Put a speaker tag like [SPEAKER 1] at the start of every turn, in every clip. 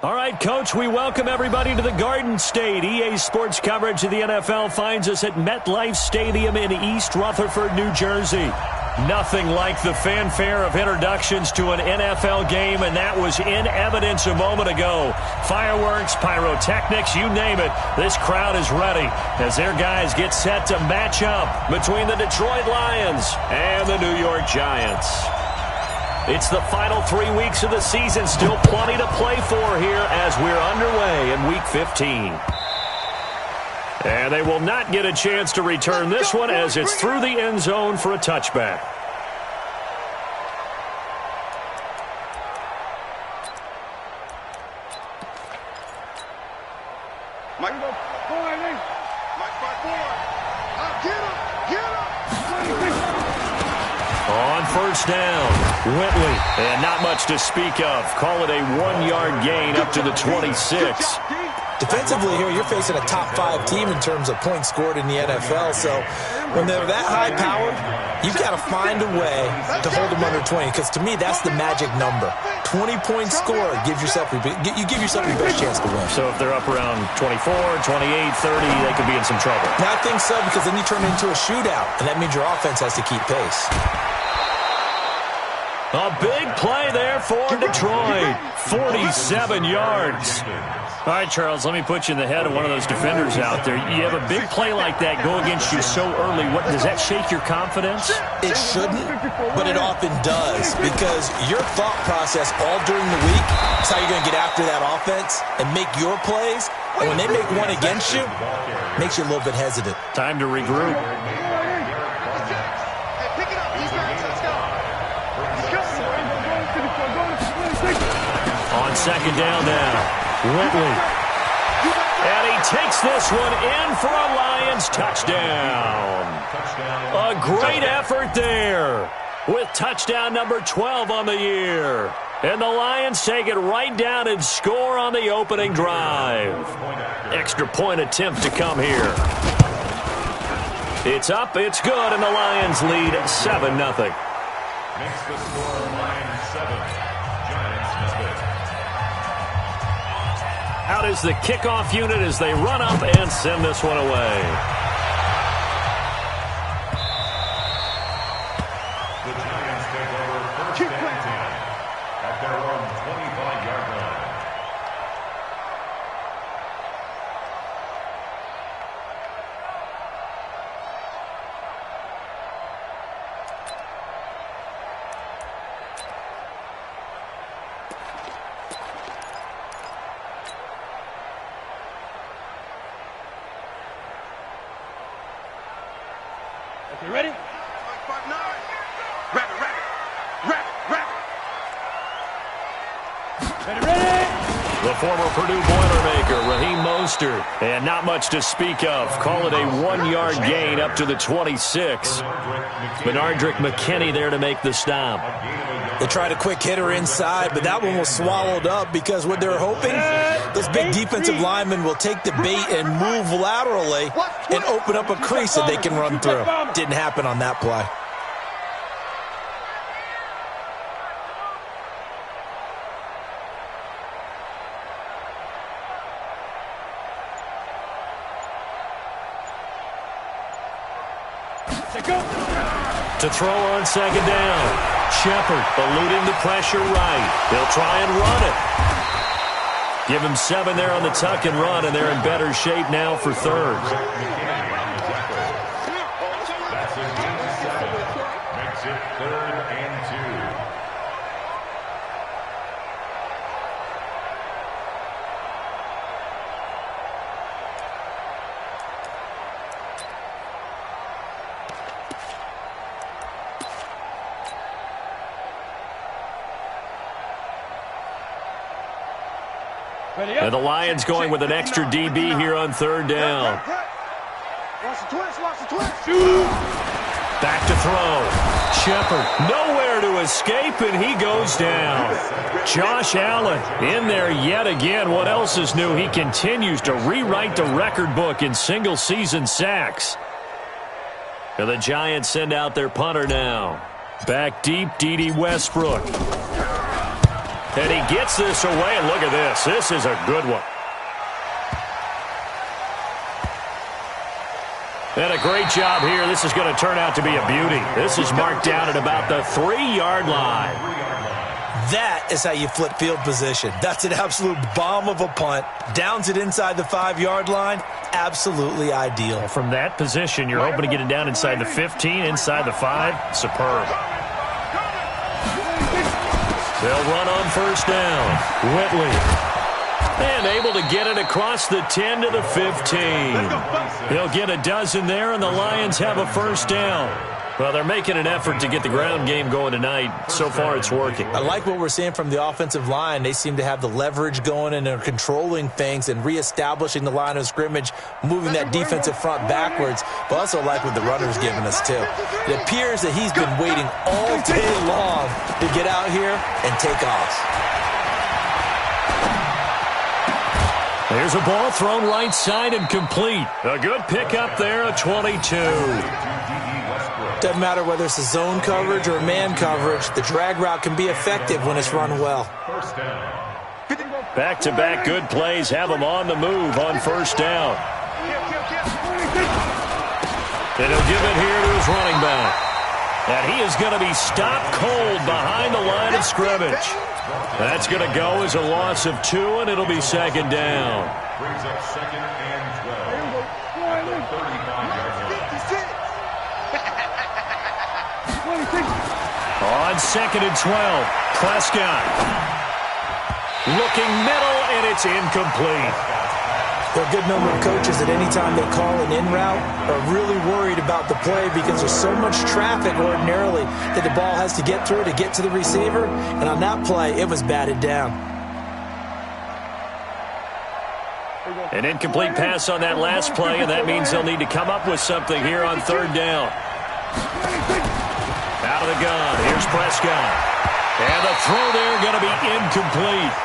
[SPEAKER 1] All right, Coach, we welcome everybody to the Garden State. EA Sports coverage of the NFL finds us at MetLife Stadium in East Rutherford, New Jersey. Nothing like the fanfare of introductions to an NFL game, and that was in evidence a moment ago. Fireworks, pyrotechnics, you name it. This crowd is ready as their guys get set to match up between the Detroit Lions and the New York Giants. It's the final 3 weeks of the season. Still plenty to play for here as we're underway in Week 15. And they will not get a chance to return this one as it's through the end zone for a touchback. On first down, Whitley, and not much to speak of. Call it a 1-yard gain up to the 26.
[SPEAKER 2] Defensively here, you're facing a top-5 team in terms of points scored in the NFL. So when they're that high-powered, you've got to find a way to hold them under 20. Because to me, that's the magic number. 20 points scored gives yourself your best chance to win.
[SPEAKER 1] So if they're up around 24, 28, 30, they could be in some trouble.
[SPEAKER 2] Now, I think so, because then you turn it into a shootout, and that means your offense has to keep pace.
[SPEAKER 1] A big play there for Detroit. 47 yards. All right, Charles, let me put you in the head of one of those defenders out there. You have a big play like that go against you so early. What does that shake your confidence?
[SPEAKER 2] It shouldn't, but it often does, because your thought process all during the week is how you're going to get after that offense and make your plays. And when they make one against you, it makes you a little bit hesitant.
[SPEAKER 1] Time to regroup. On second down now. Whitley. And he takes this one in for a Lions touchdown. A great effort there with touchdown number 12 on the year. And the Lions take it right down and score on the opening drive. Extra point attempt to come here. It's up, it's good, and the Lions lead 7-0.
[SPEAKER 3] Makes the score Lions 7, Giants 0.
[SPEAKER 1] Out is the kickoff unit as they run up and send this one away.
[SPEAKER 3] The Giants take over first and 10 at their own 25-yard line.
[SPEAKER 4] You ready? Ready.
[SPEAKER 1] The former Purdue Boilermaker, Raheem Mostert. And not much to speak of. Call it a 1-yard gain up to the 26. Benardrick McKinney there to make the stop.
[SPEAKER 2] They tried a quick hitter inside, but that one was swallowed up because what they're hoping, those big defensive linemen will take the bait and move laterally and open up a crease that they can run through. Didn't happen on that play.
[SPEAKER 1] To throw on second down. Shepard eluding the pressure right. They'll try and run it. Give him 7 there on the tuck and run, and they're in better shape now for third.
[SPEAKER 3] That's a gain of 7. Makes it 3rd and 2.
[SPEAKER 1] And the Lions going with an extra DB here on third down. Back to throw. Shepard nowhere to escape, and he goes down. Josh Allen in there yet again. What else is new? He continues to rewrite the record book in single-season sacks. And the Giants send out their punter now. Back deep, Dede Westbrook. And he gets this away, and look at this. This is a good one. And a great job here. This is going to turn out to be a beauty. This is marked down at about the 3-yard line.
[SPEAKER 2] That is how you flip field position. That's an absolute bomb of a punt. Downs it inside the 5-yard line. Absolutely ideal.
[SPEAKER 1] Well, from that position, you're hoping to get it down inside the 15, inside the 5. Superb. They'll run on first down. Whitley. And able to get it across the 10 to the 15. He'll get a dozen there, and the Lions have a first down. Well, they're making an effort to get the ground game going tonight. So far, it's working.
[SPEAKER 2] I like what we're seeing from the offensive line. They seem to have the leverage going, and they're controlling things and reestablishing the line of scrimmage, moving that defensive front backwards. But also like what the runner's giving us, too. It appears that he's been waiting all day long to get out here and take off.
[SPEAKER 1] There's a ball thrown right side and complete. A good pickup there, a 22.
[SPEAKER 2] Doesn't matter whether it's a zone coverage or man coverage, the drag route can be effective when it's run well.
[SPEAKER 1] Back-to-back good plays have him on the move on first down. And he'll give it here to his running back. And he is going to be stopped cold behind the line of scrimmage. That's going to go as a loss of 2, and it'll be second down.
[SPEAKER 3] Brings up second and 12 at the 35-yard line.
[SPEAKER 1] On second and 12, Prescott. Looking middle, and it's incomplete.
[SPEAKER 2] There are a good number of coaches that any time they call an in route are really worried about the play because there's so much traffic ordinarily that the ball has to get through to get to the receiver. And on that play, it was batted down.
[SPEAKER 1] An incomplete pass on that last play, and that means they'll need to come up with something here on third down. Out of the gun, here's Prescott. And the throw there going to be incomplete.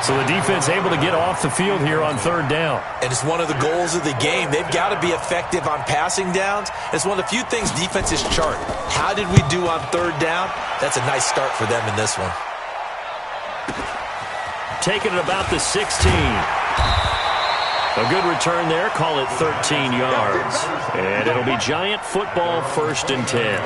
[SPEAKER 1] So the defense able to get off the field here on third down.
[SPEAKER 2] And it's one of the goals of the game. They've got to be effective on passing downs. It's one of the few things defenses chart. How did we do on third down? That's a nice start for them in this one.
[SPEAKER 1] Taking it about the 16. A good return there. Call it 13 yards. And it'll be Giant football, 1st and 10.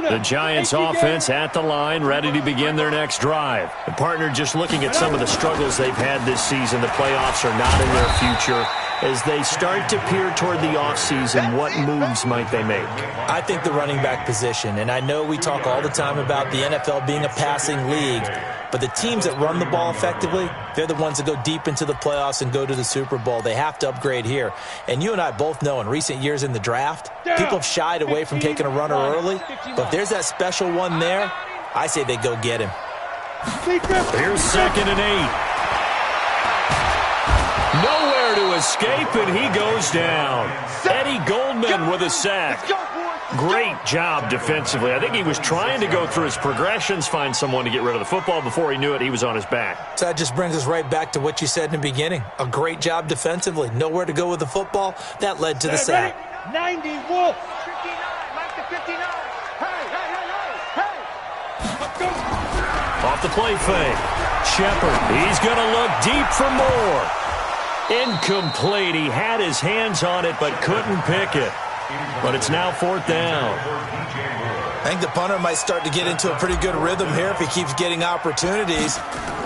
[SPEAKER 1] The Giants offense at the line, ready to begin their next drive. The partner just looking at some of the struggles they've had this season. The playoffs are not in their future. As they start to peer toward the offseason, what moves might they make?
[SPEAKER 2] I think the running back position, and I know we talk all the time about the NFL being a passing league, but the teams that run the ball effectively, they're the ones that go deep into the playoffs and go to the Super Bowl. They have to upgrade here. And you and I both know in recent years in the draft, people have shied away from taking a runner early, but if there's that special one there, I say they go get him.
[SPEAKER 1] Here's 2nd and 8. Nowhere to escape, and he goes down. Eddie Goldman with a sack. Great job defensively. I think he was trying to go through his progressions, find someone to get rid of the football. Before he knew it, he was on his back.
[SPEAKER 2] So that just brings us right back to what you said in the beginning. A great job defensively. Nowhere to go with the football. That led to the sack.
[SPEAKER 4] 90 Wolf. 59. Mike to 59. Hey. Let's go.
[SPEAKER 1] Off the play fake. Shepard. He's going to look deep for more. Incomplete. He had his hands on it but couldn't pick it. But it's now 4th down.
[SPEAKER 2] I think the punter might start to get into a pretty good rhythm here if he keeps getting opportunities.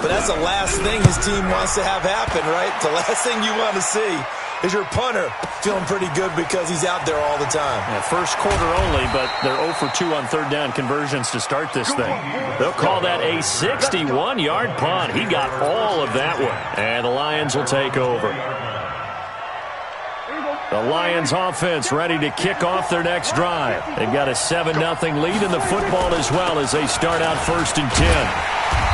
[SPEAKER 2] But that's the last thing his team wants to have happen, right? The last thing you want to see is your punter feeling pretty good because he's out there all the time.
[SPEAKER 1] Yeah, first quarter only, but they're 0 for 2 on third down conversions to start this thing. They'll call that a 61-yard punt. He got all of that one. And the Lions will take over. The Lions offense ready to kick off their next drive. They've got a 7-0 lead in the football as well as they start out 1st and 10.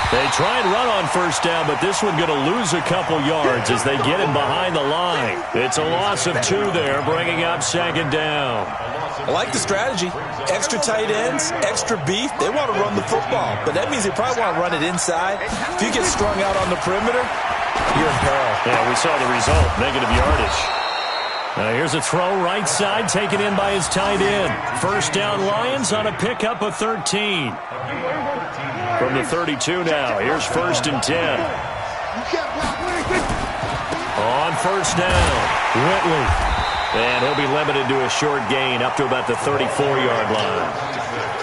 [SPEAKER 1] They try and run on first down, but this one going to lose a couple yards as they get him behind the line. It's a loss of 2 there, bringing up second down.
[SPEAKER 2] I like the strategy. Extra tight ends, extra beef. They want to run the football, but that means they probably want to run it inside. If you get strung out on the perimeter, you're in peril.
[SPEAKER 1] Yeah, we saw the result, negative yardage. Here's a throw right side, taken in by his tight end. First down Lions on a pickup of 13. From the 32 now, here's 1st and 10. On first down, Whitley. And he'll be limited to a short gain up to about the 34-yard line.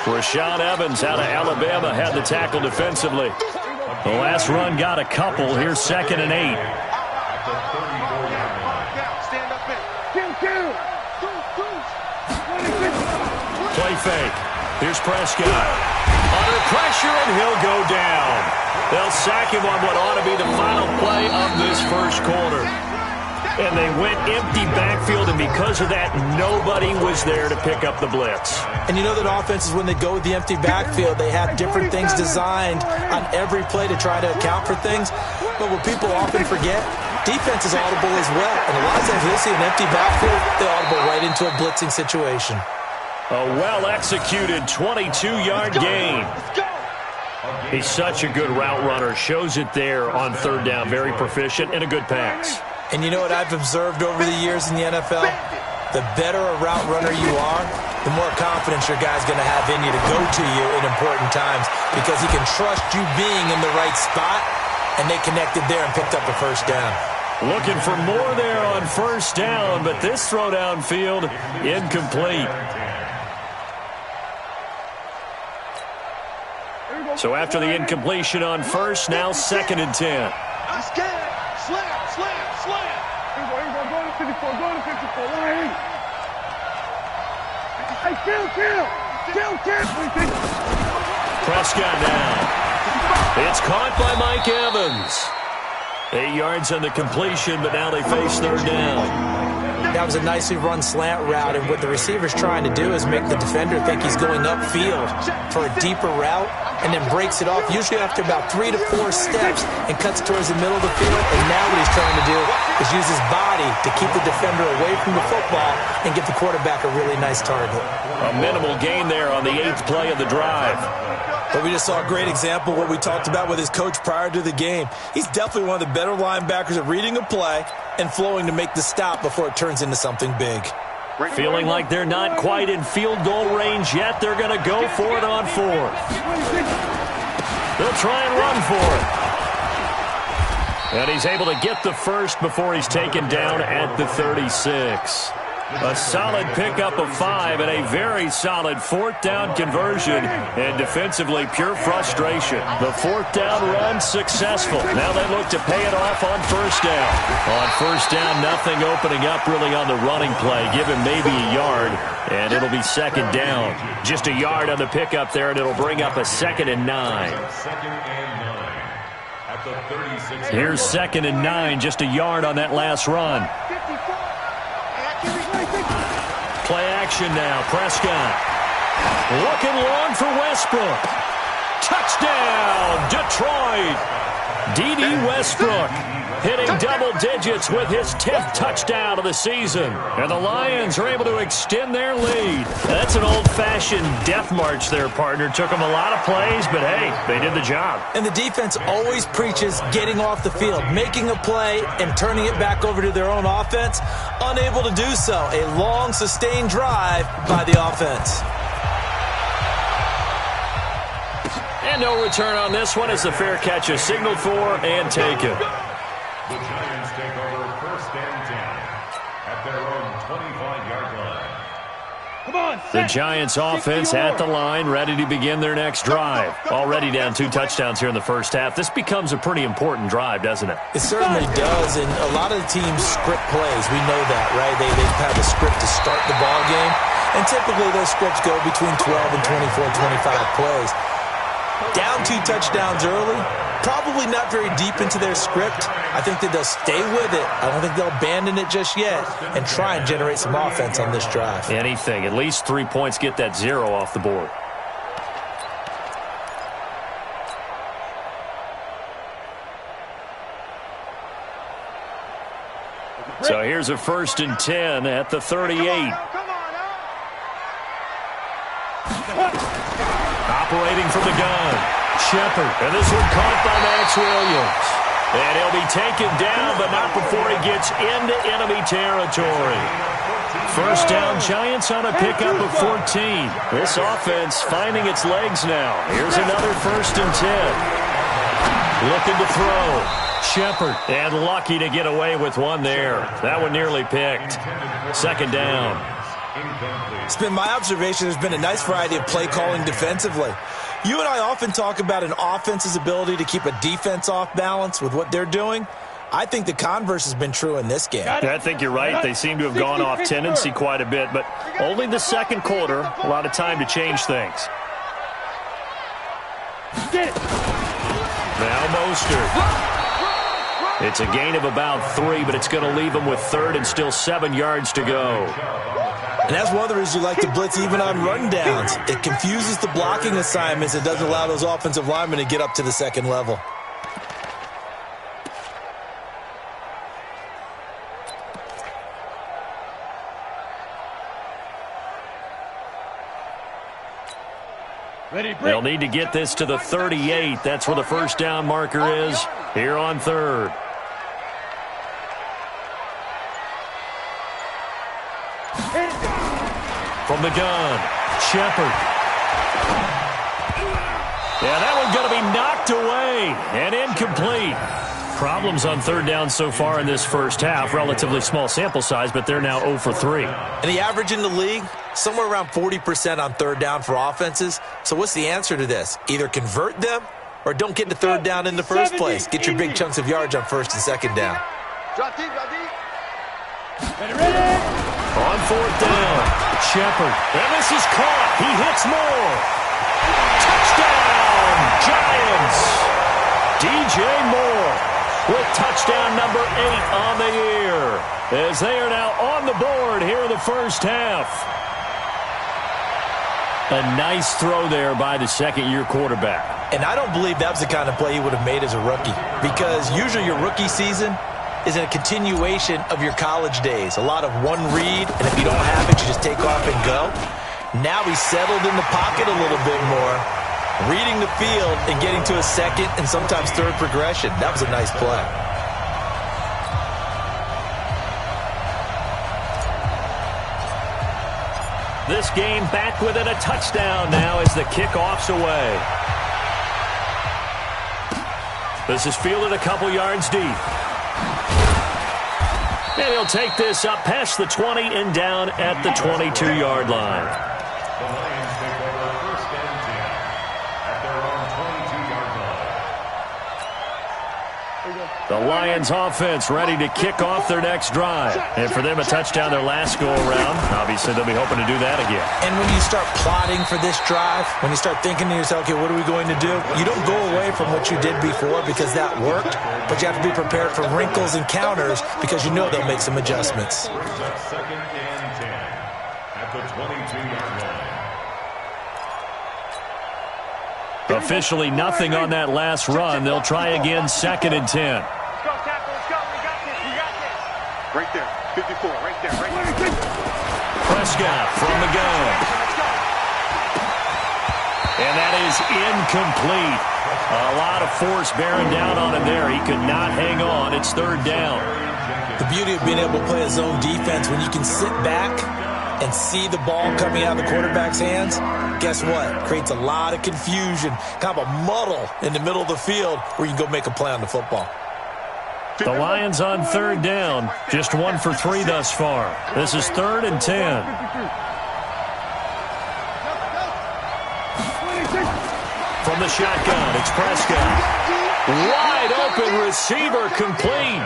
[SPEAKER 1] Rashaan Evans out of Alabama had the tackle defensively. The last run got a couple. Here's 2nd and 8. Play fake. Here's Prescott. Under pressure, and he'll go down. They'll sack him on what ought to be the final play of this first quarter. And they went empty backfield, and because of that, nobody was there to pick up the blitz.
[SPEAKER 2] And you know that offenses, when they go with the empty backfield, they have different things designed on every play to try to account for things. But what people often forget, defense is audible as well. And a lot of times they see an empty backfield, they audible right into a blitzing situation.
[SPEAKER 1] A well-executed 22-yard gain. He's such a good route runner. Shows it there on third down. Very proficient and a good pass.
[SPEAKER 2] And you know what I've observed over the years in the NFL? The better a route runner you are, the more confidence your guy's going to have in you to go to you in important times because he can trust you being in the right spot, and they connected there and picked up a first down.
[SPEAKER 1] Looking for more there on first down, but this throw downfield incomplete. So after the incompletion on first, now 2nd and 10.
[SPEAKER 4] Slam. Go to 54, go to 54. Hey, kill.
[SPEAKER 1] Prescott now. It's caught by Mike Evans. 8 yards on the completion, but now they face third down.
[SPEAKER 2] That was a nicely run slant route, and what the receiver's trying to do is make the defender think he's going upfield for a deeper route, and then breaks it off, usually after about 3 to 4 steps, and cuts towards the middle of the field. And now what he's trying to do is use his body to keep the defender away from the football and get the quarterback a really nice target.
[SPEAKER 1] A minimal gain there on the 8th play of the drive.
[SPEAKER 2] But we just saw a great example of what we talked about with his coach prior to the game. He's definitely one of the better linebackers at reading a play and flowing to make the stop before it turns into something big.
[SPEAKER 1] Feeling like they're not quite in field goal range yet. They're going to go for it on 4th. They'll try and run for it. And he's able to get the first before he's taken down at the 36. A solid pickup of 5 and a very solid 4th down conversion. And defensively, pure frustration. The 4th down run successful. Now they look to pay it off on first down. On first down, nothing opening up really on the running play. Give him maybe a yard, and it'll be 2nd down. Just a yard on the pickup there, and it'll bring up a 2nd and 9. Here's 2nd and 9, just a yard on that last run. Play action now. Prescott. Looking long for Westbrook. Touchdown, Detroit. D.D. Westbrook hitting double digits with his 10th touchdown of the season. And the Lions are able to extend their lead. That's an old-fashioned death march there, partner. Took them a lot of plays, but hey, they did the job.
[SPEAKER 2] And the defense always preaches getting off the field, making a play, and turning it back over to their own offense. Unable to do so. A long, sustained drive by the offense.
[SPEAKER 1] And no return on this one as the fair catch is signaled for and taken.
[SPEAKER 3] The Giants take over 1st and 10 at their own 25-yard line.
[SPEAKER 4] Come on,
[SPEAKER 1] The Giants offense at the line, ready to begin their next drive. Already down 2 touchdowns here in the first half. This becomes a pretty important drive, doesn't it?
[SPEAKER 2] It certainly does, and a lot of the teams script plays. We know that, right? They have a script to start the ball game, and typically those scripts go between 12 and 24, 25 plays. Down 2 touchdowns early, probably not very deep into their script. I think that they'll stay with it. I don't think they'll abandon it just yet and try and generate some offense on this drive.
[SPEAKER 1] Anything. At least 3 points, get that 0 off the board. here's a 1st and 10 at the 38. Operating from the gun, Shepard. And this one caught by Max Williams. And he'll be taken down, but not before he gets into enemy territory. 1st down, Giants on a pickup of 14. This offense finding its legs now. Here's another 1st and 10. Looking to throw. Shepard, and lucky to get away with one there. That one nearly picked. 2nd down.
[SPEAKER 2] It's been my observation there's been a nice variety of play calling defensively. You and I often talk about an offense's ability to keep a defense off balance with what they're doing. I think the converse has been true in this game.
[SPEAKER 1] I think you're right. They seem to have gone off tendency quite a bit, but only the 2nd quarter, a lot of time to change things. Now Mostert. It's a gain of about 3, but it's going to leave him with 3rd and still 7 yards to go.
[SPEAKER 2] And that's one of the reasons you like to blitz even on rundowns. It confuses the blocking assignments. It doesn't allow those offensive linemen to get up to the 2nd level.
[SPEAKER 1] They'll need to get this to the 38. That's where the 1st down marker is here on 3rd. From the gun, Shepard. Yeah, that one's going to be knocked away and incomplete. Problems on 3rd down so far in this 1st half. Relatively small sample size, but they're now 0 for 3.
[SPEAKER 2] And the average in the league, somewhere around 40% on 3rd down for offenses. So what's the answer to this? Either convert them or don't get to 3rd down in the first place. Get your big chunks of yards on 1st and 2nd down.
[SPEAKER 1] On 4th down, Shepard. And this is caught. He hits more. Touchdown, Giants. DJ Moore with touchdown number 8 on the year, as they are now on the board here in the 1st half. A nice throw there by the 2nd-year quarterback.
[SPEAKER 2] And I don't believe that was the kind of play he would have made as a rookie, because usually your rookie season is a continuation of your college days. A lot of one read, and if you don't have it, you just take off and go. Now he's settled in the pocket a little bit more, reading the field and getting to a 2nd and sometimes 3rd progression. That was a nice play.
[SPEAKER 1] This game back within a touchdown now as the kickoff's away. This is fielded a couple yards deep. And he'll take this up past the 20 and down at the 22-yard line.
[SPEAKER 3] The Lions take over 1st and 10 at their own 22-yard line.
[SPEAKER 1] The Lions offense ready to kick off their next drive. And for them, a touchdown their last go-around. Obviously, they'll be hoping to do that again.
[SPEAKER 2] And when you start plotting for this drive, when you start thinking to yourself, okay, what are we going to do? You don't go away from what you did before because that worked, but you have to be prepared for wrinkles and counters because you know they'll make some adjustments.
[SPEAKER 3] 2nd and 10 at the 22-yard line.
[SPEAKER 1] Officially nothing on that last run. They'll try again 2nd and 10.
[SPEAKER 4] Let's go, tackle. Let's go. We got this. We got this. Right there. 54. Right there. Right there.
[SPEAKER 1] Prescott from the gun. And that is incomplete. A lot of force bearing down on him there. He could not hang on. It's 3rd down.
[SPEAKER 2] The beauty of being able to play a zone defense when you can sit back and see the ball coming out of the quarterback's hands, guess what? Creates a lot of confusion, kind of a muddle in the middle of the field where you can go make a play on the football.
[SPEAKER 1] The Lions on 3rd down, just 1 for 3 thus far. This is 3rd and 10. From the shotgun, it's Prescott. Wide open receiver complete.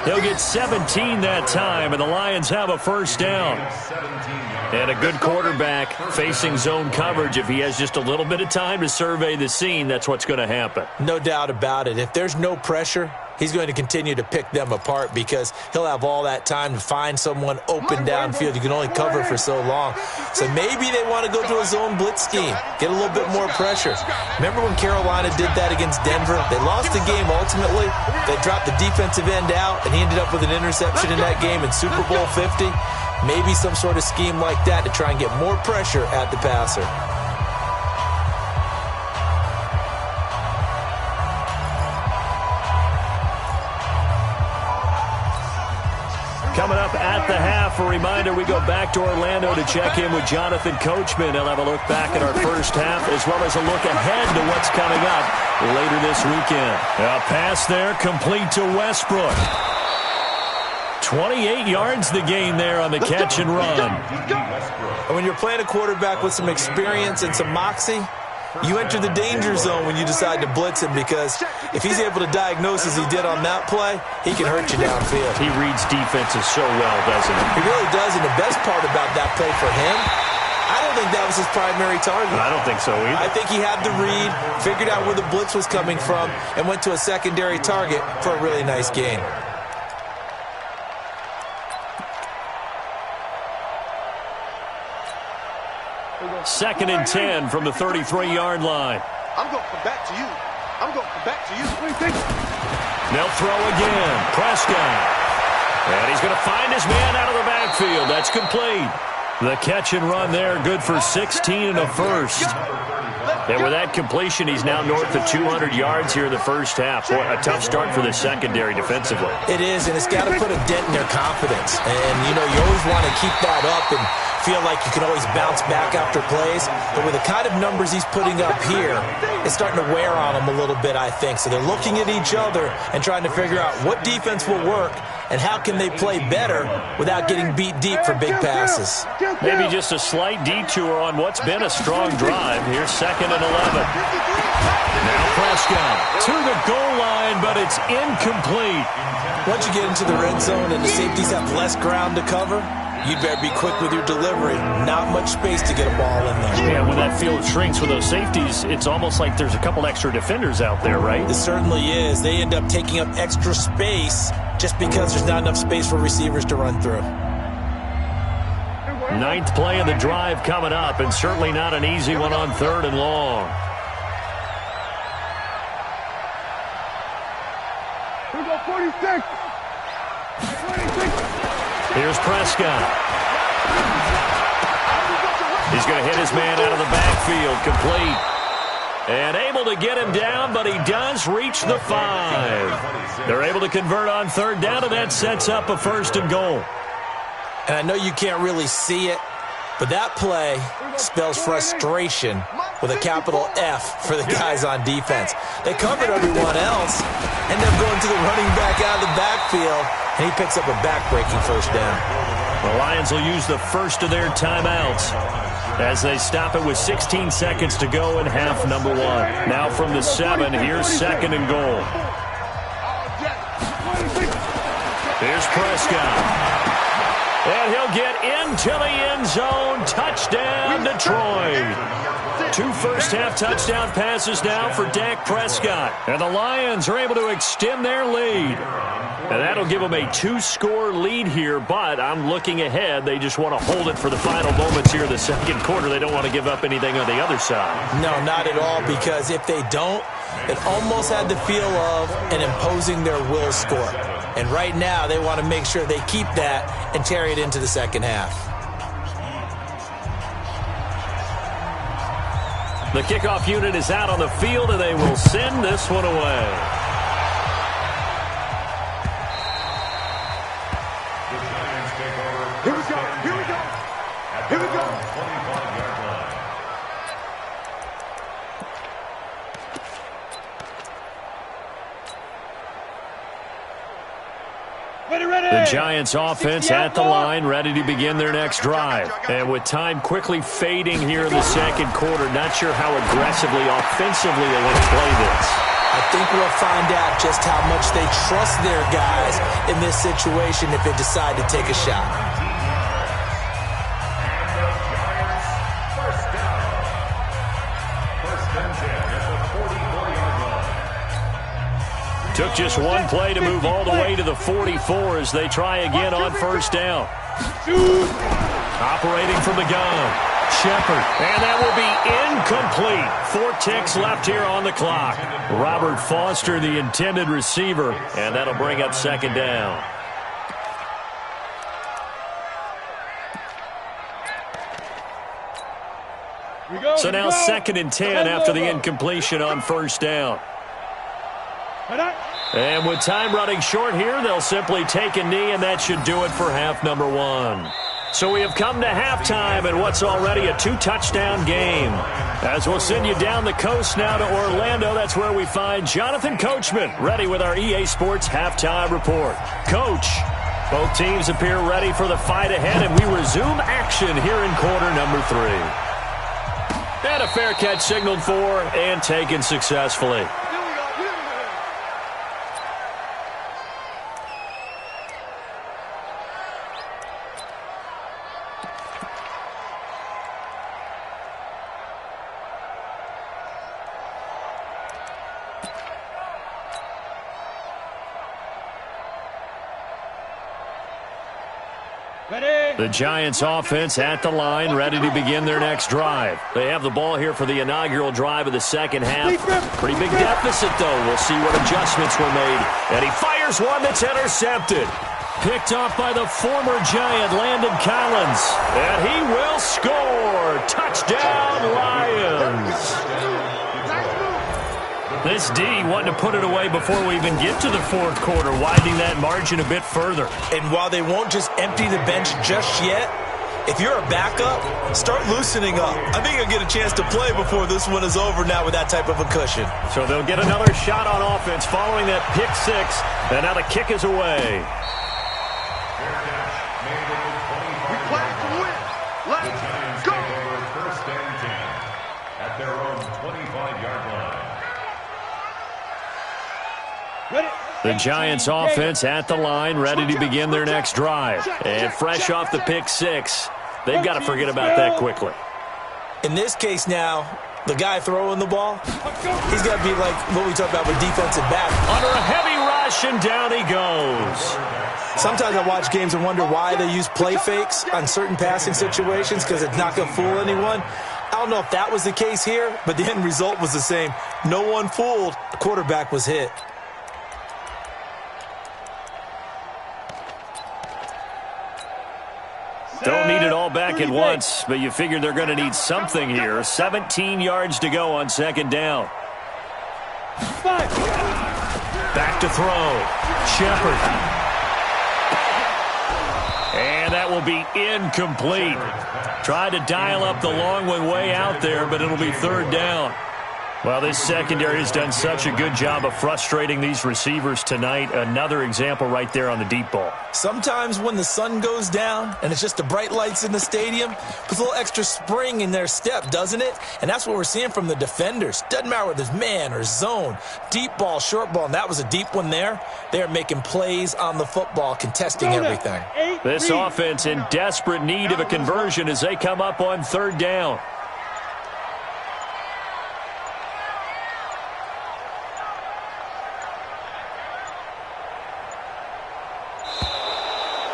[SPEAKER 1] He'll get 17 that time, and the Lions have a 1st down. And a good quarterback facing zone coverage. If he has just a little bit of time to survey the scene, that's what's going to happen.
[SPEAKER 2] No doubt about it. If there's no pressure, he's going to continue to pick them apart because he'll have all that time to find someone open downfield. You can only cover for so long. So maybe they want to go to a zone blitz scheme, get a little bit more pressure. Remember when Carolina did that against Denver? They lost the game ultimately. They dropped the defensive end out, and he ended up with an interception in that game in Super Bowl 50. Maybe some sort of scheme like that to try and get more pressure at the passer.
[SPEAKER 1] Coming up at the half, a reminder, we go back to Orlando to check in with Jonathan Coachman. He'll have a look back at our first half as well as a look ahead to what's coming up later this weekend. A pass there complete to Westbrook. 28 yards the gain there on the catch and run.
[SPEAKER 2] And when you're playing a quarterback with some experience and some moxie, you enter the danger zone when you decide to blitz him because if he's able to diagnose as he did on that play, he can hurt you downfield.
[SPEAKER 1] He reads defenses so well, doesn't he?
[SPEAKER 2] He really does, and the best part about that play for him, I don't think that was his primary target.
[SPEAKER 1] I don't think so either.
[SPEAKER 2] I think he had the read, figured out where the blitz was coming from, and went to a secondary target for a really nice gain.
[SPEAKER 1] Second and 10 from the 33-yard line.
[SPEAKER 4] I'm going to come back to you. I'm going to come back to you.
[SPEAKER 1] They'll throw again. Prescott. And he's going to find his man out of the backfield. That's complete. The catch and run there, good for 16 and a first. And with that completion, he's now north of 200 yards here in the first half. Boy, a tough start for the secondary defensively.
[SPEAKER 2] It is, and it's got to put a dent in their confidence. And, you know, you always want to keep that up and feel like you can always bounce back after plays. But with the kind of numbers he's putting up here, it's starting to wear on them a little bit, I think. So they're looking at each other and trying to figure out what defense will work and how can they play better without getting beat deep for big passes.
[SPEAKER 1] Maybe just a slight detour on what's been a strong drive. Here's second and 11. Now Prescott to the goal line, but it's incomplete.
[SPEAKER 2] Once you get into the red zone and the safeties have less ground to cover, you'd better be quick with your delivery. Not much space to get a ball in there.
[SPEAKER 1] Yeah, when that field shrinks with those safeties, it's almost like there's a couple extra defenders out there, right?
[SPEAKER 2] It certainly is. They end up taking up extra space just because there's not enough space for receivers to run through.
[SPEAKER 1] Ninth play of the drive coming up, and certainly not an easy one on third and long.
[SPEAKER 4] Here we go, 46.
[SPEAKER 1] Here's Prescott. He's going to hit his man out of the backfield, complete. And able to get him down, but he does reach the 5. They're able to convert on third down, and that sets up a first and goal.
[SPEAKER 2] And I know you can't really see it, but that play spells frustration with a capital F for the guys on defense. They covered everyone else, end up going to the running back out of the backfield, and he picks up a back-breaking first down.
[SPEAKER 1] The Lions will use the first of their timeouts as they stop it with 16 seconds to go in half number 1. Now from the 7, here's second and goal. Here's Prescott. And he'll get into the end zone. Touchdown, Detroit. 2 first-half touchdown passes now for Dak Prescott. And the Lions are able to extend their lead. And that'll give them a 2-score lead here, but I'm looking ahead. They just want to hold it for the final moments here in the second quarter. They don't want to give up anything on the other side.
[SPEAKER 2] No, not at all, because if they don't, it almost had the feel of an imposing their will score. And right now, they want to make sure they keep that and carry it into the second half.
[SPEAKER 1] The kickoff unit is out on the field, and they will send this one away.
[SPEAKER 4] Here we go. Here we go. Here we go.
[SPEAKER 3] 25-yard line.
[SPEAKER 1] The Giants offense at the line, ready to begin their next drive. And with time quickly fading here in the second quarter, not sure how aggressively, offensively they want to play this.
[SPEAKER 2] I think we'll find out just how much they trust their guys in this situation if they decide to take a shot.
[SPEAKER 1] Took just one play to move all the way to the 44 as they try again on first down. Operating from the gun, Shepard. And that will be incomplete. 4 ticks left here on the clock. Robert Foster, the intended receiver, and that'll bring up second down. So now 2nd and 10 after the incompletion on first down. And with time running short here, they'll simply take a knee, and that should do it for half number 1. So we have come to halftime in what's already a 2-touchdown game. As we'll send you down the coast now to Orlando, that's where we find Jonathan Coachman ready with our EA Sports Halftime Report. Coach, both teams appear ready for the fight ahead, and we resume action here in quarter number 3. And a fair catch signaled for and taken successfully. The Giants offense at the line, ready to begin their next drive. They have the ball here for the inaugural drive of the second half. Pretty big deficit, though. We'll see what adjustments were made. And he fires one that's intercepted. Picked off by the former Giant, Landon Collins. And he will score. Touchdown, Lions. This D wanting to put it away before we even get to the 4th quarter, widening that margin a bit further.
[SPEAKER 2] And while they won't just empty the bench just yet, if you're a backup, start loosening up. I think you'll get a chance to play before this one is over now with that type of a cushion.
[SPEAKER 1] So they'll get another shot on offense following that pick 6, and now the kick is away.
[SPEAKER 4] We play to win. Let's go.
[SPEAKER 3] First and 10 at their own 25-yard line.
[SPEAKER 1] The Giants offense at the line, ready to begin their next drive. And fresh off the pick 6, they've got to forget about that quickly.
[SPEAKER 2] In this case now, the guy throwing the ball, he's got to be like what we talked about with defensive back.
[SPEAKER 1] Under a heavy rush, and down he goes.
[SPEAKER 2] Sometimes I watch games and wonder why they use play fakes on certain passing situations because it's not going to fool anyone. I don't know if that was the case here, but the end result was the same. No one fooled. The quarterback was hit.
[SPEAKER 1] Don't need it all back at once, but you figure they're going to need something here. 17 yards to go on second down. Back to throw. Shepard. And that will be incomplete. Tried to dial up the long one way out there, but it'll be 3rd down. Well, this secondary has done such a good job of frustrating these receivers tonight. Another example right there on the deep ball.
[SPEAKER 2] Sometimes when the sun goes down and it's just the bright lights in the stadium, puts a little extra spring in their step, doesn't it? And that's what we're seeing from the defenders. Doesn't matter whether it's man or zone, deep ball, short ball, and that was a deep one there. They're making plays on the football, contesting everything.
[SPEAKER 1] This offense in desperate need of a conversion as they come up on 3rd down.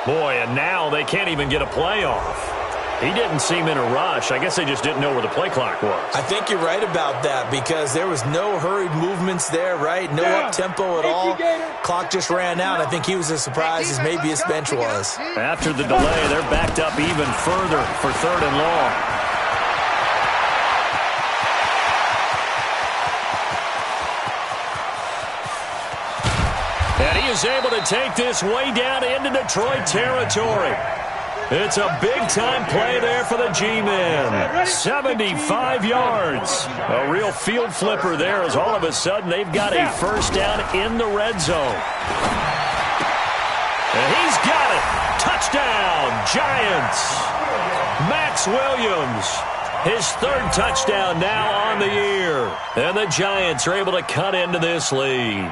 [SPEAKER 1] Boy, and now they can't even get a play off. He didn't seem in a rush. I guess they just didn't know where the play clock was.
[SPEAKER 2] I think you're right about that because there was no hurried movements there, right? No up-tempo at all. Clock just ran out. I think he was as surprised as maybe his bench was.
[SPEAKER 1] After the delay, they're backed up even further for 3rd and long. And he is able to take this way down into Detroit territory. It's a big-time play there for the G-Men. 75 yards. A real field flipper there as all of a sudden they've got a first down in the red zone. And he's got it. Touchdown, Giants. Max Williams. His 3rd touchdown now on the year. And the Giants are able to cut into this lead.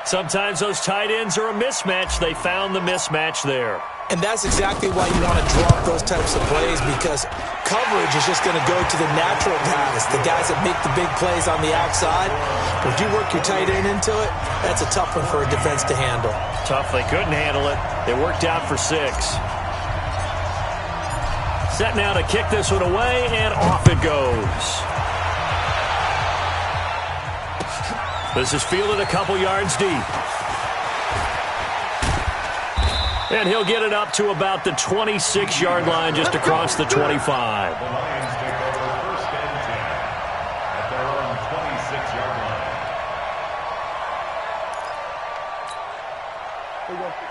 [SPEAKER 1] Sometimes those tight ends are a mismatch. They found the mismatch there.
[SPEAKER 2] And that's exactly why you want to draw up those types of plays, because coverage is just going to go to the natural guys, the guys that make the big plays on the outside. But if you work your tight end into it, that's a tough one for a defense to handle.
[SPEAKER 1] Tough. They couldn't handle it. It worked out for 6. Set now to kick this one away, and off it goes. This is fielded a couple yards deep. And he'll get it up to about the 26-yard line, just across the 25.
[SPEAKER 3] The Lions take over first and 10 at their own 26-yard line.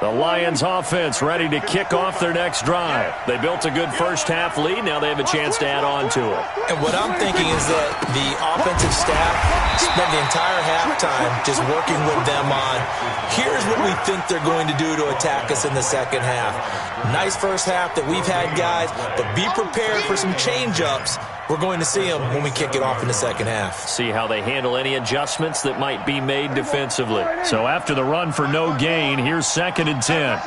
[SPEAKER 1] The Lions offense ready to kick off their next drive. They built a good first-half lead. Now they have a chance to add on to it.
[SPEAKER 2] And what I'm thinking is that the offensive staff spent the entire halftime just working with them on, here's what we think they're going to do to attack us in the second half. Nice first half that we've had, guys, but be prepared for some change-ups. We're going to see them when we kick it off in the second half.
[SPEAKER 1] See how they handle any adjustments that might be made defensively. So after the run for no gain, here's 2nd and 10.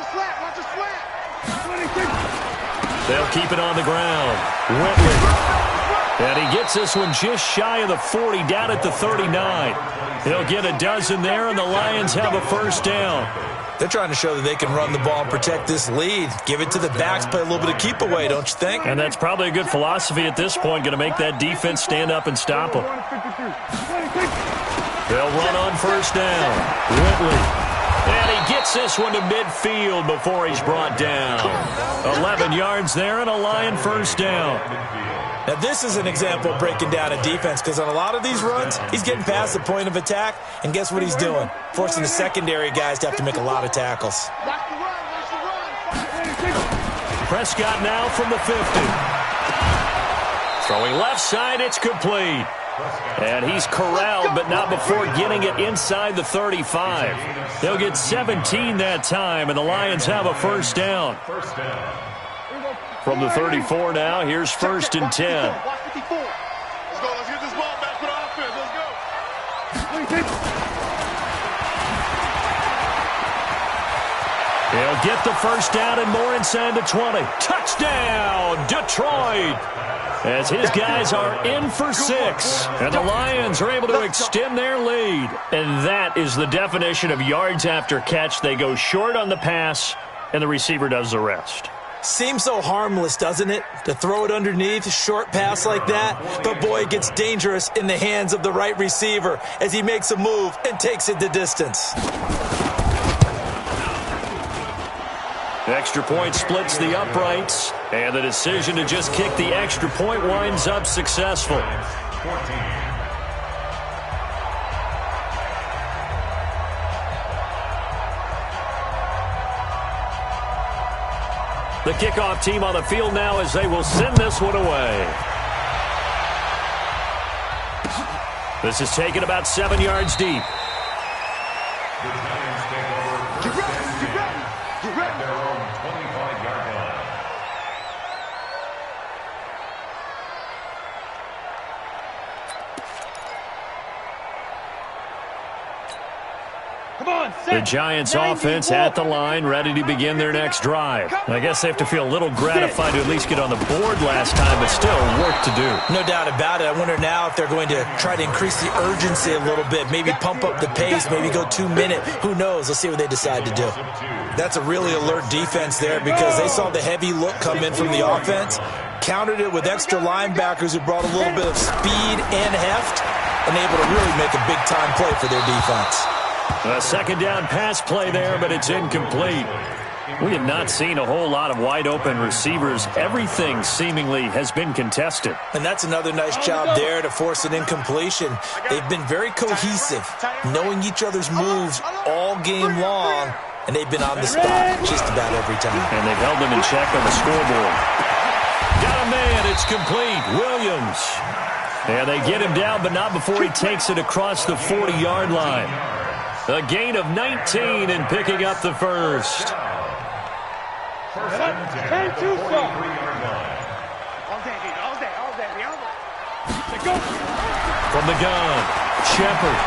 [SPEAKER 1] They'll keep it on the ground. Whitley. And he gets this one just shy of the 40, down at the 39. He'll get a dozen there, and the Lions have a first down.
[SPEAKER 2] They're trying to show that they can run the ball and protect this lead. Give it to the backs, play a little bit of keep away, don't you think?
[SPEAKER 1] And that's probably a good philosophy at this point, going to make that defense stand up and stop them. They'll run on first down. Whitley. And he gets this one to midfield before he's brought down. 11 yards there and a Lion first down.
[SPEAKER 2] Now, this is an example of breaking down a defense, because on a lot of these runs, he's getting past the point of attack, and guess what he's doing? Forcing the secondary guys to have to make a lot of tackles.
[SPEAKER 1] Prescott now from the 50. Throwing left side, it's complete. And he's corralled, but not before getting it inside the 35. They'll get 17 that time, and the Lions have a first down. From the 34 now, here's 1st and 10.
[SPEAKER 4] Watch 54. Let's go. Let's get this ball back for the offense. Let's go.
[SPEAKER 1] He'll get the first down and more inside the 20. Touchdown, Detroit! As his guys are in for 6. And the Lions are able to extend their lead. And that is the definition of yards after catch. They go short on the pass, and the receiver does the rest.
[SPEAKER 2] Seems so harmless, doesn't it? To throw it underneath, a short pass like that. But boy, it gets dangerous in the hands of the right receiver as he makes a move and takes it the distance.
[SPEAKER 1] The extra point splits the uprights, and the decision to just kick the extra point winds up successful.
[SPEAKER 3] 14.
[SPEAKER 1] The kickoff team on the field now as they will send this one away. This is taken about 7 yards deep.
[SPEAKER 3] The Giants take over first and 10 at their own 25-yard line.
[SPEAKER 1] The Giants offense at the line, ready to begin their next drive. I guess they have to feel a little gratified to at least get on the board last time, but still work to do.
[SPEAKER 2] No doubt about it. I wonder now if they're going to try to increase the urgency a little bit, maybe pump up the pace, maybe go 2 minute. Who knows? Let's see what they decide to do. That's a really alert defense there, because they saw the heavy look come in from the offense, countered it with extra linebackers who brought a little bit of speed and heft, and able to really make a big-time play for their defense.
[SPEAKER 1] A second down pass play there, but it's incomplete. We have not seen a whole lot of wide-open receivers. Everything seemingly has been contested.
[SPEAKER 2] And that's another nice job there to force an incompletion. They've been very cohesive, knowing each other's moves all game long, and they've been on the spot just about every time.
[SPEAKER 1] And they've held them in check on the scoreboard. Got a man, it's complete. Williams. And they get him down, but not before he takes it across the 40-yard line. A gain of 19 and picking up the first.
[SPEAKER 3] First and 10 at the 43-yard line.
[SPEAKER 1] From the gun, Shepard.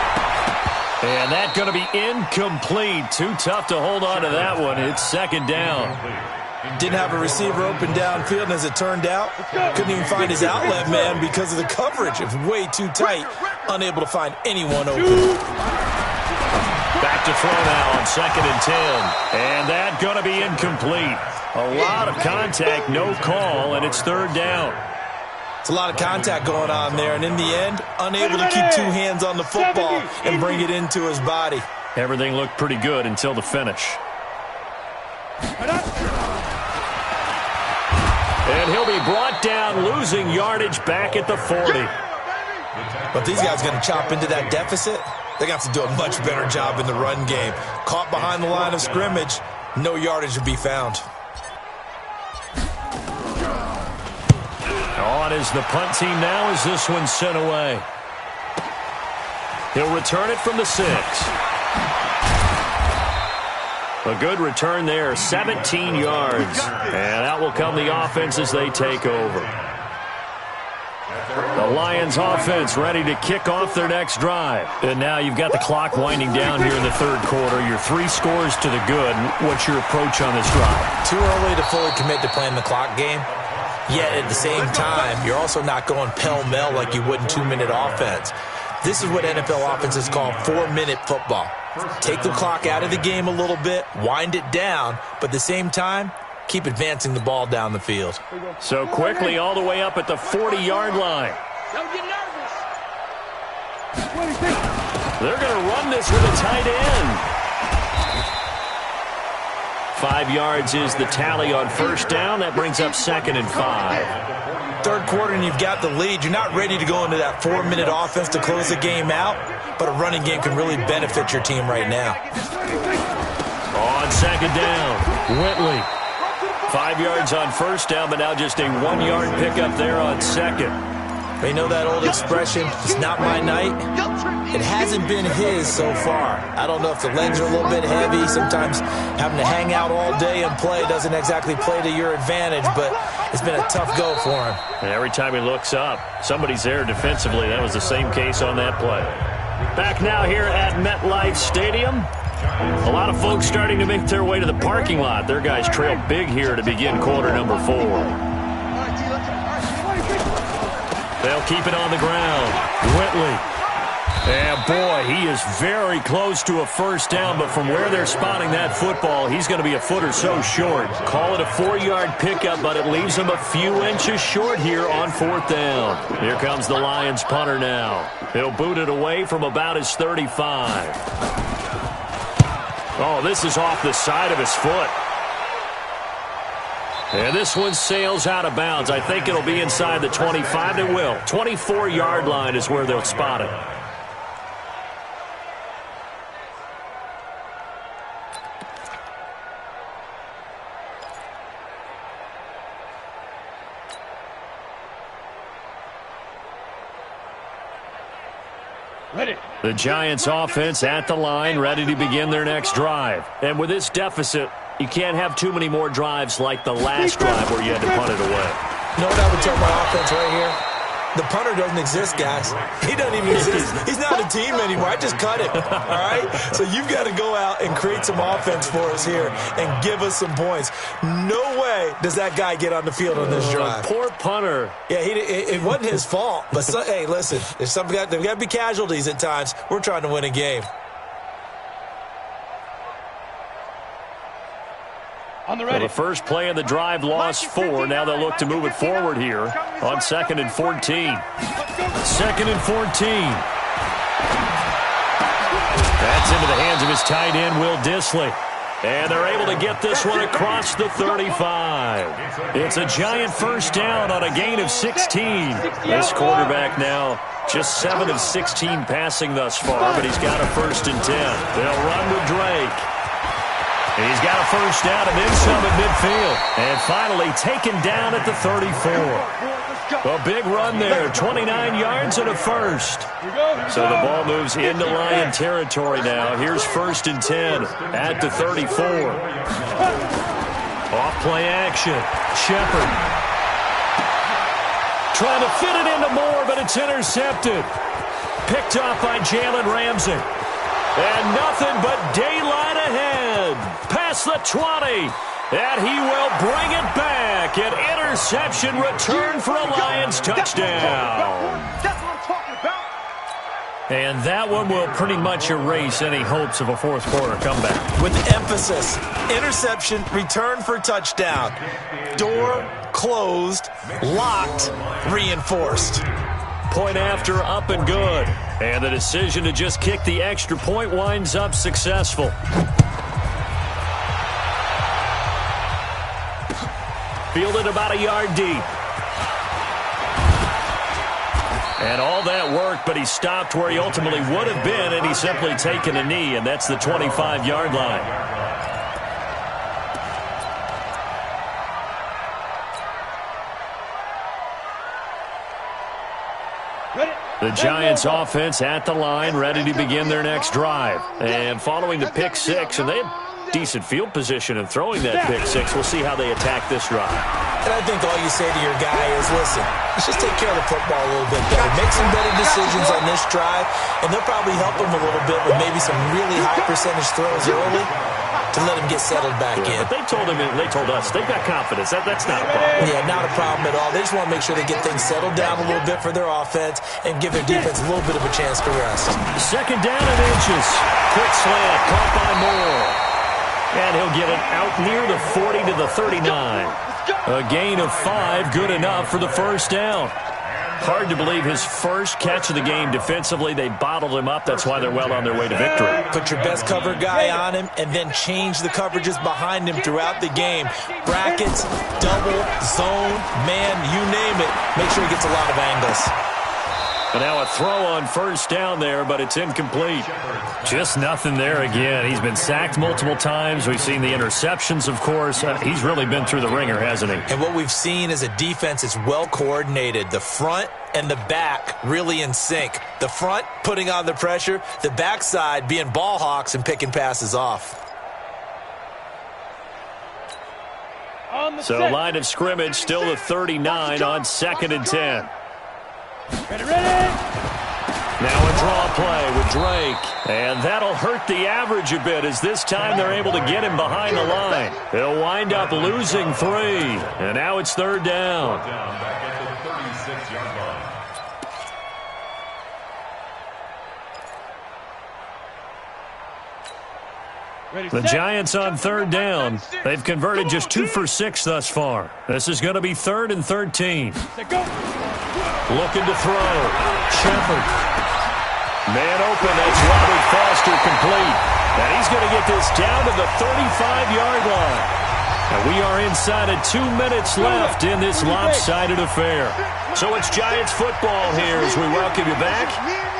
[SPEAKER 1] And that's going to be incomplete. Too tough to hold on to that one. It's second down.
[SPEAKER 2] Didn't have a receiver open downfield, and as it turned out, couldn't even find his outlet man because of the coverage. It was way too tight, unable to find anyone open.
[SPEAKER 1] Back to throw now on 2nd and 10. And that's going to be incomplete. A lot of contact, no call, and it's 3rd down.
[SPEAKER 2] It's a lot of contact going on there, and in the end, unable to keep 2 hands on the football and bring it into his body.
[SPEAKER 1] Everything looked pretty good until the finish. And he'll be brought down, losing yardage back at the 40.
[SPEAKER 2] But these guys are going to chop into that deficit. They're going to have to do a much better job in the run game. Caught behind the line of scrimmage, no yardage to be found.
[SPEAKER 1] On is the punt team now as this one's sent away. He'll return it from the 6. A good return there, 17 yards. And out will come the offense as they take over. The Lions offense ready to kick off their next drive. And now you've got the clock winding down here in the 3rd quarter. You're 3 scores to the good. What's your approach on this drive?
[SPEAKER 2] Too early to fully commit to playing the clock game. Yet at the same time, you're also not going pell-mell like you would in 2-minute offense. This is what NFL offenses call 4-minute football. Take the clock out of the game a little bit, wind it down, but at the same time, keep advancing the ball down the field.
[SPEAKER 1] So quickly all the way up at the 40-yard line.
[SPEAKER 4] Don't get nervous.
[SPEAKER 1] They're going to run this with a tight end. 5 yards is the tally on 1st down. That brings up 2nd and 5.
[SPEAKER 2] 3rd quarter and you've got the lead. You're not ready to go into that 4-minute offense to close the game out, but a running game can really benefit your team right now.
[SPEAKER 1] On 2nd down, Whitley. 5 yards on 1st down, but now just a 1-yard pickup there on 2nd.
[SPEAKER 2] You know that old expression, it's not my night? It hasn't been his so far. I don't know if the legs are a little bit heavy. Sometimes having to hang out all day and play doesn't exactly play to your advantage, but it's been a tough go for him.
[SPEAKER 1] And every time he looks up, somebody's there defensively. That was the same case on that play. Back now here at MetLife Stadium. A lot of folks starting to make their way to the parking lot. Their guys trail big here to begin quarter number 4. They'll keep it on the ground. Whitley. And boy, he is very close to a 1st down, but from where they're spotting that football, he's going to be a foot or so short. Call it a 4-yard pickup, but it leaves him a few inches short here on 4th down. Here comes the Lions punter now. He'll boot it away from about his 35. Oh, this is off the side of his foot. And this one sails out of bounds. I think it'll be inside the 25. It will. 24-yard line is where they'll spot it.
[SPEAKER 4] Ready.
[SPEAKER 1] The Giants offense at the line, ready to begin their next drive. And with this deficit, you can't have too many more drives like the last drive where you had to punt it away.
[SPEAKER 2] You know what I would tell my offense right here? The punter doesn't exist, guys. He doesn't even exist. He's not a team anymore. I just cut him, all right? So you've got to go out and create some offense for us here and give us some points. No way does that guy get on the field on this drive.
[SPEAKER 1] Poor punter.
[SPEAKER 2] Yeah, it wasn't his fault. But, hey, listen, there's got to be casualties at times. We're trying to win a game.
[SPEAKER 1] Well, the first play of the drive lost 4. Now they'll look to move it forward here on 2nd and 14. 2nd and 14. That's into the hands of his tight end, Will Dissly. And they're able to get this one across the 35. It's a giant 1st down on a gain of 16. This quarterback now just 7 of 16 passing thus far, but he's got a 1st and 10. They'll run with Drake. He's got a 1st down and then some at midfield. And finally taken down at the 34. A big run there, 29 yards and a 1st. So the ball moves into Lion territory now. Here's 1st and 10 at the 34. Off play action. Shepard. Trying to fit it into Moore, but it's intercepted. Picked off by Jalen Ramsey. And nothing but daylight ahead. Past the 20. And he will bring it back. An interception return for a Lions touchdown.
[SPEAKER 4] That's what I'm talking about.
[SPEAKER 1] And that one will pretty much erase any hopes of a fourth quarter comeback.
[SPEAKER 2] With emphasis, interception, return for touchdown. Door closed, locked, reinforced.
[SPEAKER 1] Point after, up and good. And the decision to just kick the extra point winds up successful. Fielded about a yard deep. And all that work, but he stopped where he ultimately would have been, and he's simply taken a knee, and that's the 25-yard line. The Giants offense at the line, ready to begin their next drive. And following the pick six, and they have decent field position in throwing that pick six. We'll see how they attack this drive.
[SPEAKER 2] And I think all you say to your guy is, listen, let's just take care of the football a little bit better. Make some better decisions on this drive, and they'll probably help him a little bit with maybe some really high percentage throws early to let him get settled back in.
[SPEAKER 1] But they told us, they've got confidence. That's not a problem.
[SPEAKER 2] Yeah, not a problem at all. They just want to make sure they get things settled down a little bit for their offense and give their defense a little bit of a chance to rest.
[SPEAKER 1] Second down and inches. Quick slant, caught by Moore. And he'll get it out near the 40 to the 39. A gain of 5, good enough for the first down. Hard to believe his first catch of the game defensively. They bottled him up. That's why they're well on their way to victory.
[SPEAKER 2] Put your best cover guy on him and then change the coverages behind him throughout the game. Brackets, double, zone, man, you name it. Make sure he gets a lot of angles.
[SPEAKER 1] And now a throw on first down there, but it's incomplete. Just nothing there again. He's been sacked multiple times. We've seen the interceptions, of course. He's really been through the ringer, hasn't he?
[SPEAKER 2] And what we've seen is a defense that's well coordinated. The front and the back really in sync. The front putting on the pressure. The backside being ball hawks and picking passes off.
[SPEAKER 1] So line of scrimmage, still the 39 on 2nd and 10.
[SPEAKER 4] Ready.
[SPEAKER 1] Now a draw play with Drake. And that'll hurt the average a bit as this time they're able to get him behind the line. He'll wind up losing 3. And now it's 3rd down.
[SPEAKER 3] Back at the 36-yard line.
[SPEAKER 1] The Giants on 3rd down. They've converted just 2 for 6 thus far. This is going to be 3rd and 13. Looking to throw. Shepard. Man open. That's Robert Foster complete. And he's going to get this down to the 35-yard line. And we are inside of 2 minutes left in this lopsided affair. So it's Giants football here as we welcome you back.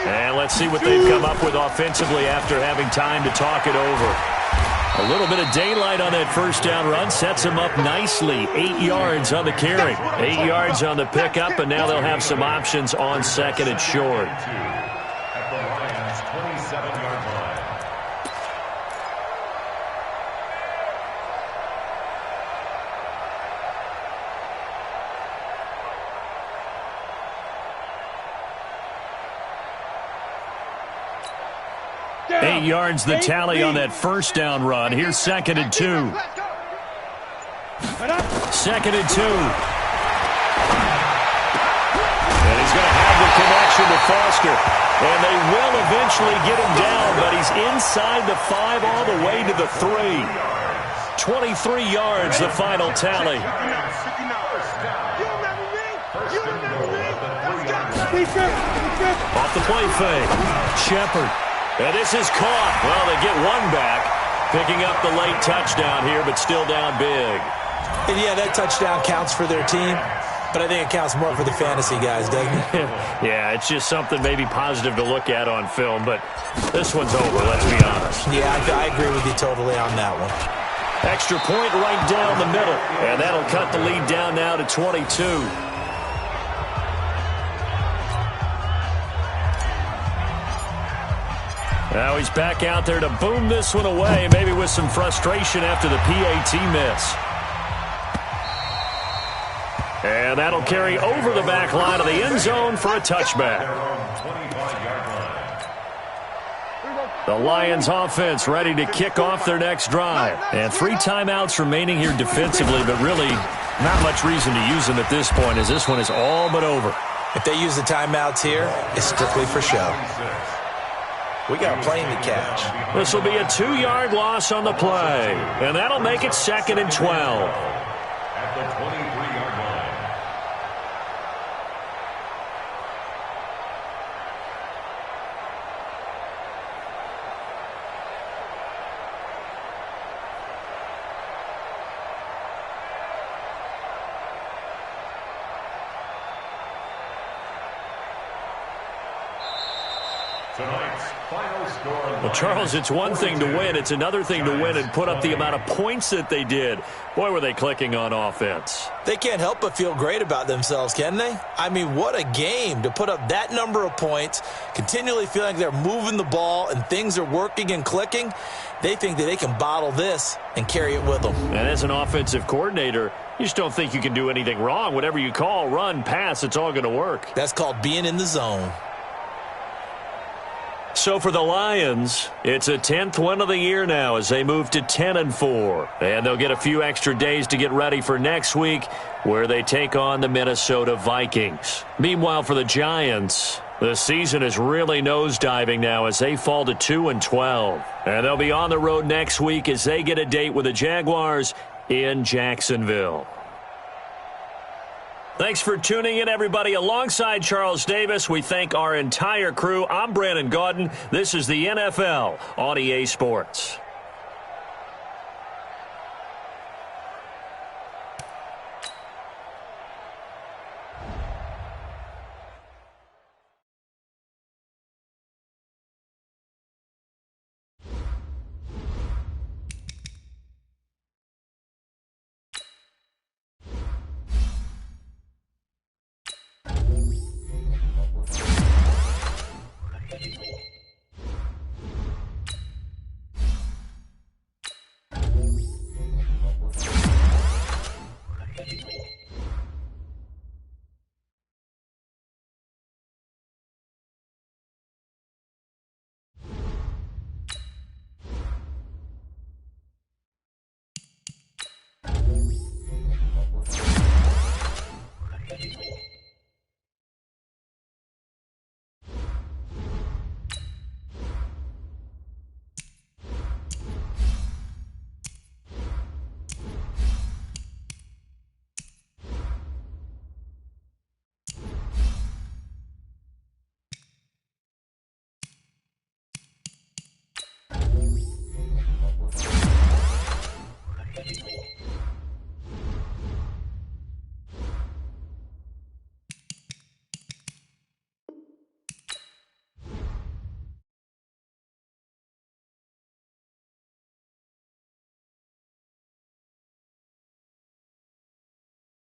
[SPEAKER 1] And let's see what they've come up with offensively after having time to talk it over. A little bit of daylight on that first down run sets them up nicely. 8 yards on the carry, 8 yards on the pickup, and now they'll have some options on 2nd and short.
[SPEAKER 3] At the Lions' 27-yard line.
[SPEAKER 1] Eight yards the tally on that first down run. Here's 2nd and 2. 2nd and 2. And he's going to have the connection to Foster. And they will eventually get him down, but he's inside the 5 all the way to the 3. 23 yards the final tally. Off the play fake. Shepard. And this is caught. Well, they get one back. Picking up the late touchdown here, but still down big.
[SPEAKER 2] And yeah, that touchdown counts for their team, but I think it counts more for the fantasy guys, doesn't it?
[SPEAKER 1] Yeah, it's just something maybe positive to look at on film, but this one's over, let's be honest.
[SPEAKER 2] Yeah, I agree with you totally on that one.
[SPEAKER 1] Extra point right down the middle, and that'll cut the lead down now to 22. Now he's back out there to boom this one away, maybe with some frustration after the PAT miss. And that'll carry over the back line of the end zone for a touchback. The Lions offense ready to kick off their next drive. And 3 timeouts remaining here defensively, but really not much reason to use them at this point as this one is all but over.
[SPEAKER 2] If they use the timeouts here, it's strictly for show. We got a plane to catch.
[SPEAKER 1] This will be a 2-yard loss on the play, and that'll make it 2nd and 12.
[SPEAKER 3] At the 23-yard line. Tonight's final score.
[SPEAKER 1] Well, Charles, it's one thing to win. It's another thing to win and put up the amount of points that they did. Boy, were they clicking on offense.
[SPEAKER 2] They can't help but feel great about themselves, can they? I mean, what a game to put up that number of points, continually feeling like they're moving the ball and things are working and clicking. They think that they can bottle this and carry it with them.
[SPEAKER 1] And as an offensive coordinator, you just don't think you can do anything wrong. Whatever you call, run, pass, it's all going to work.
[SPEAKER 2] That's called being in the zone.
[SPEAKER 1] So for the Lions, it's a 10th win of the year now as they move to 10-4. And they'll get a few extra days to get ready for next week where they take on the Minnesota Vikings. Meanwhile, for the Giants, the season is really nosediving now as they fall to 2-12. And they'll be on the road next week as they get a date with the Jaguars in Jacksonville. Thanks for tuning in, everybody. Alongside Charles Davis, we thank our entire crew. I'm Brandon Gaudin. This is the NFL on EA Sports.